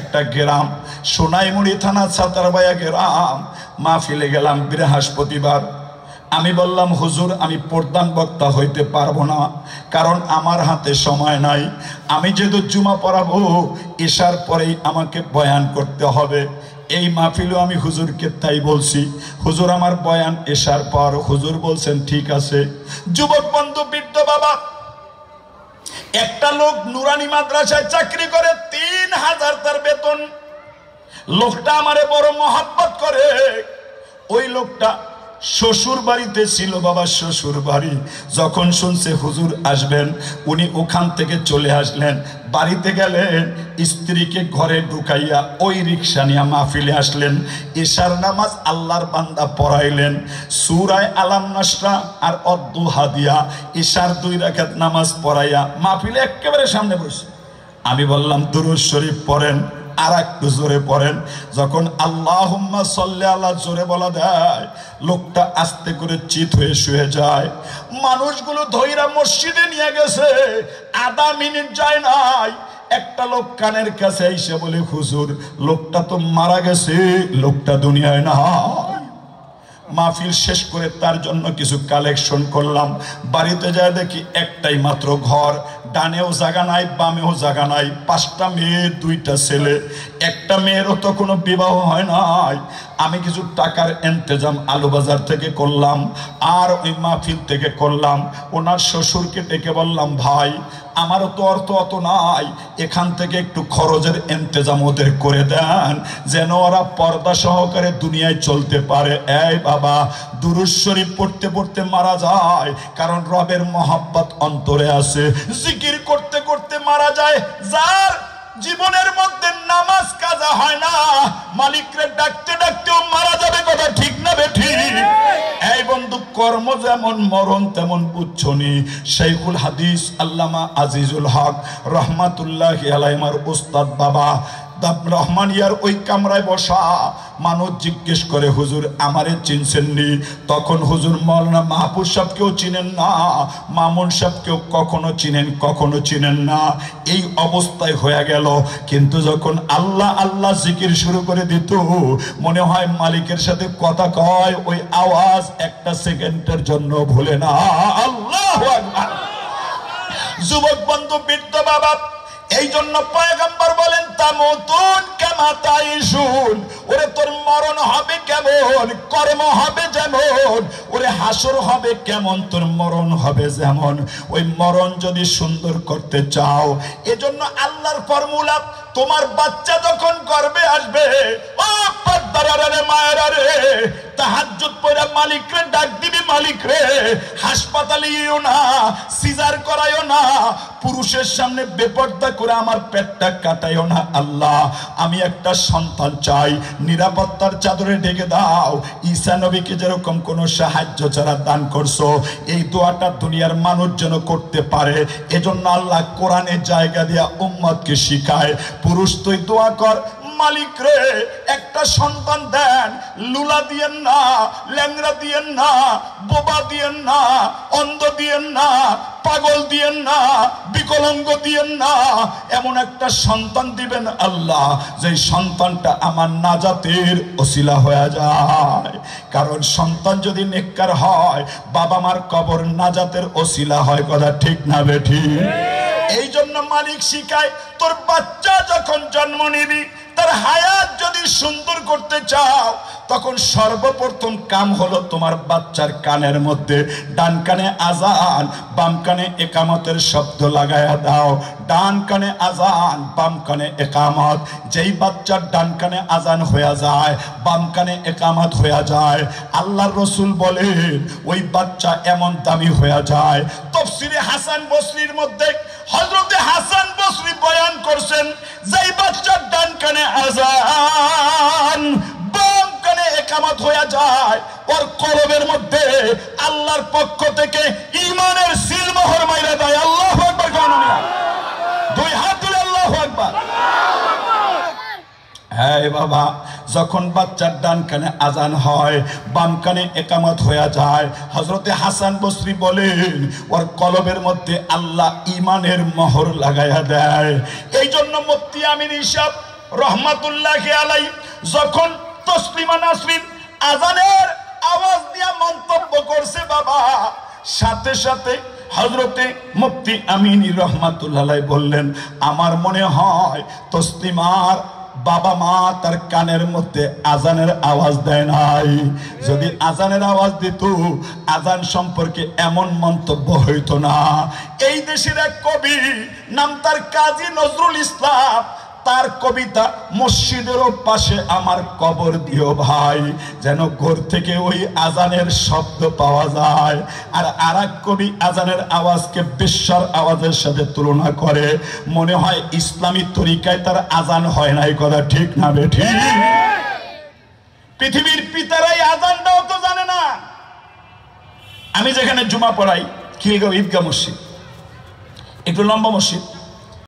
একটা গ্রাম, সোনাইমুড়ি থানা ছাতারবায়া গ্রাম। মাহফিলে গেলাম বৃহস্পতিবার। আমি বললাম, হুজুর আমি প্রধান বক্তা হইতে পারবো না, কারণ আমার হাতে সময় নাই। আমি যেহেতু জুমা পড়াবো, এশার পরেই আমাকে বয়ান করতে হবে। এই মাহফিলেও আমি হুজুরকে তাই বলছি, হুজুর আমার বয়ান এশার পর। হুজুর বলছেন ঠিক আছে। যুবক বন্ধু, বৃদ্ধ বাবা, একটা লোক নুরানি মাদ্রাসায় চাকরি করে, 3000 তার বেতন। লোকটা আমারে বড় মহব্বত করে। ওই লোকটা শ্বশুর বাড়িতে ছিল, বাবা শ্বশুর বাড়ি। যখন শুনছে হুজুর আসবেন, উনি ওখান থেকে চলে আসলেন। বাড়িতে গেলেন, স্ত্রীকে ঘরে ঢুকাইয়া ওই রিক্সা নিয়ে মাহফিলে আসলেন। এশার নামাজ আল্লাহর বান্দা পড়াইলেন, সূরায়ে আলাম নাসরা আর অদ্দুহা দিয়া এশার 2 রাকাত নামাজ পড়াইয়া মাহফিলে একেবারে সামনে বসে। আমি বললাম দুরূদ শরীফ পড়েন, আর একটু জোরে পড়েন। যখন আল্লাহুম্মা সাল্লি আলা জোরে বলা দেয়, লোকটা আস্তে করে চিত হয়ে শুয়ে যায়। মানুষগুলো ধইরা মসজিদে নিয়ে গেছে, আধা মিনিট যায় নাই, একটা লোক কানের কাছে এসে বলে, হুজুর লোকটা তো মারা গেছে, লোকটা দুনিয়ায় নাই। মাহফিল শেষ করে তার জন্য কিছু কালেকশন করলাম। বাড়িতে যায় দেখি একটাই মাত্র ঘর, ডানেও জায়গা নাই, বামেও জায়গা নাই। 5টা মেয়ে, 2টা ছেলে। একটা মেয়েরও তো কোনো বিবাহ হয় নাই। আমি কিছু টাকার ইন্তজাম আলু বাজার থেকে করলাম, আর ওই মাহফিল থেকে করলাম। ওনার শ্বশুরকে ডেকে বললাম, ভাই আমারও তো অর্থ অত নাই, এখান থেকে একটু খরচের ইন্তজাম ওদের করে দেন, যেন ওরা পর্দা সহকারে দুনিয়ায় চলতে পারে। এই বাবা, দুরূদ শরীফ পড়তে পড়তে মারা যায়, কারণ রবের মহব্বত অন্তরে আছে। জিকির করতে করতে মারা যায়। যার জীবনের মধ্যে নামাজ কাজা হয় না, মালিকরে ডাকতে ডাকতেও মারা যাবে। কথা ঠিক না বেঠিক? এই বন্ধু, কর্ম যেমন মরণ তেমন বুঝছনি। শাইখুল হাদিস আল্লামা আজিজুল হক রহমাতুল্লাহি আলাইহি আমার উস্তাদ বাবা রহমানিয়ার ওই কামরায় বসা। মানুষ জিজ্ঞেস করে, হুজুর আমারে চিনছেননি? তখন হুজুর মাওলানা মাহফুজ সাহেবকেও চিনেন না, মামুন সাহেবকেও কখনো চিনেন না। এই অবস্থায় হয়ে গেল। কিন্তু যখন আল্লাহ আল্লাহ জিকির শুরু করে দিত, মনে হয় মালিকের সাথে কথা কয়, ওই আওয়াজ একটা সেকেন্ডের জন্য ভুলে না। আল্লাহু আকবার। যুবক বন্ধু, বৃদ্ধ বাবা, এই জন্য পয়গম্বর বলেন, তামুতুন কামা তাইশুন। ওরে তোর মরণ হবে কেমন, কর্ম হবে যেমন, ওরে হাসর হবে কেমন, তোর মরণ হবে যেমন। ওই মরণ যদি সুন্দর করতে চাও, এজন্য আল্লাহর ফর্মুলা, তোমার বাচ্চা যখন গর্ভে আসবে, ও পর্দারা রে, মায়েরা রে, তাহাজ্জুদ পড়া মালিকরে ডাক দিবি, মালিক রে হাসপাতালে ইও না, সিজার করায়ও না, পুরুষের সামনে বেপর্দা করে আমার পেটটা কাটায়ও না। আল্লাহ আমি একটা সন্তান চাই, নিরাপত্তার চাদরে ঢেকে দাও। ঈসা নবীকে যেরকম কোন সাহায্য ছাড়া দান করছো, এই দোয়াটা দুনিয়ার মানুষ যেন করতে পারে। এজন্য আল্লাহ কোরআনের জায়গা দিয়া উম্মতকে শিখায়, পুরুষ তুই দোয়া কর, মালিক রে একটা সন্তান দেন, লুলা দিয়েন না, ল্যাংড়া দিয়েন না, বোবা দিয়েন না, অন্ধ দিয়েন না, পাগল দিয়েন না, বিকলাঙ্গ দিয়েন না, এমন একটা সন্তান দিবেন আল্লাহ, যে সন্তানটা আমার নাজাতের ওসিলা হয়ে যায়। কারণ সন্তান যদি নেককার হয়, বাবা মার কবর নাজাতের ওসিলা হয়। কথা ঠিক না বেঠিক? এই জন্য মালিক শিখায়, তোর বাচ্চা যখন জন্ম নিবি, তার হায়াত যদি সুন্দর করতে চাও, তখন সর্বপ্রথম কাম হলো তোমার বাচ্চার কানের মধ্যে ডান কানে আজান, বাম কানে একামতের শব্দ লাগায়া দাও। ডান কানে আজান, বাম কানে একামত। যেই বাচ্চার ডান কানে আজান হয়ে যায়, বাম কানে একামত হয়ে যায়, আল্লাহর রসুল বলেন ওই বাচ্চা এমন দামি হয়ে যায়। তাফসীরে হাসান বসরীর মধ্যে হযরতে হাসান বসরী বয়ান করছেন, যেই বাচ্চার ডান কানে আজান, বাম কানে একামত হয়ে যায়, ওর কলবের মধ্যে আল্লাহর পক্ষ থেকে ঈমানের সিলমোহর মাইরা দেয়। আল্লাহু আকবার। দুই হাত তুলে আল্লাহু আকবার। হ্যাঁ বাবা, যখন বাচ্চার ডান কানে আজান হয়, বাম কানে একামত হয়ে যায়, হযরতে হাসান বসরী বলেন ওর কলবের মধ্যে আল্লাহ ঈমানের মোহর লাগায়া দেয়। এই জন্য মুফতি আমিন ইসাব রহমাতুল্লাহি আলাইহি যখন তসলিমা নাসরিন আজানের আওয়াজ দিয়া মন্তব্য করছে বাবা, সাথে সাথে হযরতে মুফতি আমিনী রহমাতুল্লাহ আলাইহি বললেন, আমার মনে হয় তসলিমার বাবা মা তার কানের মধ্যে আজানের আওয়াজ দেয় নাই। যদি আজানের আওয়াজ দিত, আজান সম্পর্কে এমন মন্তব্য হইতো না। এই দেশের এক কবি, নাম তার কাজী নজরুল ইসলাম, তার কবিতা মসজিদেরও পাশে আমার কবর দিও ভাই, যেন ঘর থেকে ওই আজানের শব্দ পাওয়া যায়। আর আরেক কবি আজানের আওয়াজকে বেশ্যার আওয়াজের সাথে তুলনা করে। মনে হয় ইসলামী তরিকায় তার আজান হয় নাই, কথা ঠিক না বেঠিক? পৃথিবীর পিতারাই আজানটাও তো জানে না। আমি যেখানে জুমা পড়াই, খিলগাঁও ঈদগাহ মসজিদ, একটু লম্বা মসজিদ,